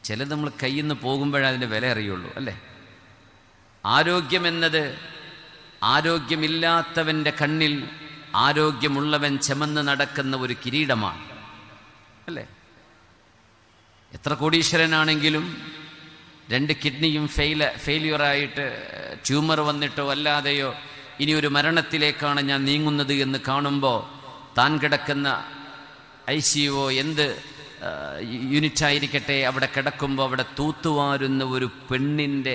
ചിലത് നമ്മൾ കയ്യിൽ നിന്ന് പോകുമ്പോഴേ അതിൻ്റെ വില അറിയുള്ളൂ, അല്ലേ? ആരോഗ്യമെന്നത് ആരോഗ്യമില്ലാത്തവൻ്റെ കണ്ണിൽ ആരോഗ്യമുള്ളവൻ ചുമന്ന് നടക്കുന്ന ഒരു കിരീടമാണ്, അല്ലേ? എത്ര കോടീശ്വരനാണെങ്കിലും 2 കിഡ്നിയും ഫെയിലിയറായിട്ട് ട്യൂമർ വന്നിട്ടോ അല്ലാതെയോ ഇനി ഒരു മരണത്തിലേക്കാണ് ഞാൻ നീങ്ങുന്നത് എന്ന് കാണുമ്പോൾ താൻ കിടക്കുന്ന ICU എന്ത് യൂണിറ്റായിരിക്കട്ടെ അവിടെ കിടക്കുമ്പോൾ അവിടെ തൂത്തുവാരുന്ന ഒരു പെണ്ണിൻ്റെ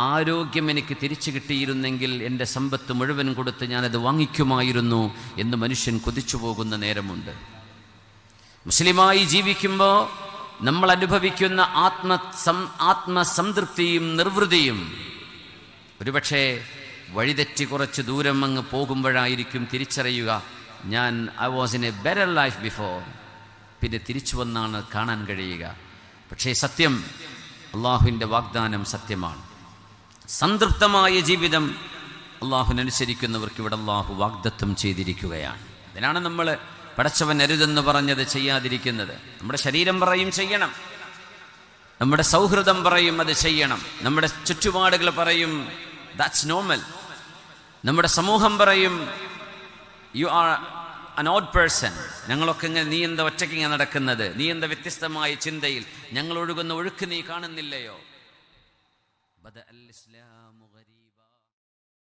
ആരോഗ്യം എനിക്ക് തിരിച്ചു കിട്ടിയിരുന്നെങ്കിൽ എൻ്റെ സമ്പത്ത് മുഴുവൻ കൊടുത്ത് ഞാനത് വാങ്ങിക്കുമായിരുന്നു എന്ന് മനുഷ്യൻ കൊതിച്ചു പോകുന്ന നേരമുണ്ട്. മുസ്ലിമായി ജീവിക്കുമ്പോൾ നമ്മൾ അനുഭവിക്കുന്ന ആത്മസംതൃപ്തിയും നിർവൃതിയും ഒരുപക്ഷെ വഴിതെറ്റി കുറച്ച് ദൂരം അങ്ങ് പോകുമ്പോഴായിരിക്കും തിരിച്ചറിയുക, ഞാൻ I was in A better life before. പിന്നെ തിരിച്ചു വന്നാണ് കാണാൻ കഴിയുക. പക്ഷേ സത്യം, അള്ളാഹുവിൻ്റെ വാഗ്ദാനം സത്യമാണ്. സംതൃപ്തമായ ജീവിതം അള്ളാഹുവിനനുസരിക്കുന്നവർക്ക് ഇവിടെ അള്ളാഹു വാഗ്ദത്തം ചെയ്തിരിക്കുകയാണ്. അതിനാണ് നമ്മൾ പടച്ചവൻ അരുതെന്ന് പറഞ്ഞത് ചെയ്യാതിരിക്കുന്നത്. നമ്മുടെ ശരീരം പറയും ചെയ്യണം, നമ്മുടെ സൗഹൃദം പറയും അത് ചെയ്യണം, നമ്മുടെ ചുറ്റുപാടുകൾ പറയും ദാറ്റ്സ് നോർമൽ, നമ്മുടെ സമൂഹം പറയും you are an odd person. ഞങ്ങളൊക്കെ ഇങ്ങനെ, നീ എന്താ ഒറ്റയ്ക്ക് ഇങ്ങനെ നടക്കുന്നത്, നീ എന്താ വ്യത്യസ്തമായ ചിന്തയിൽ, ഞങ്ങൾ ഒഴുകുന്ന ഒഴുക്ക് നീ കാണുന്നില്ലയോ?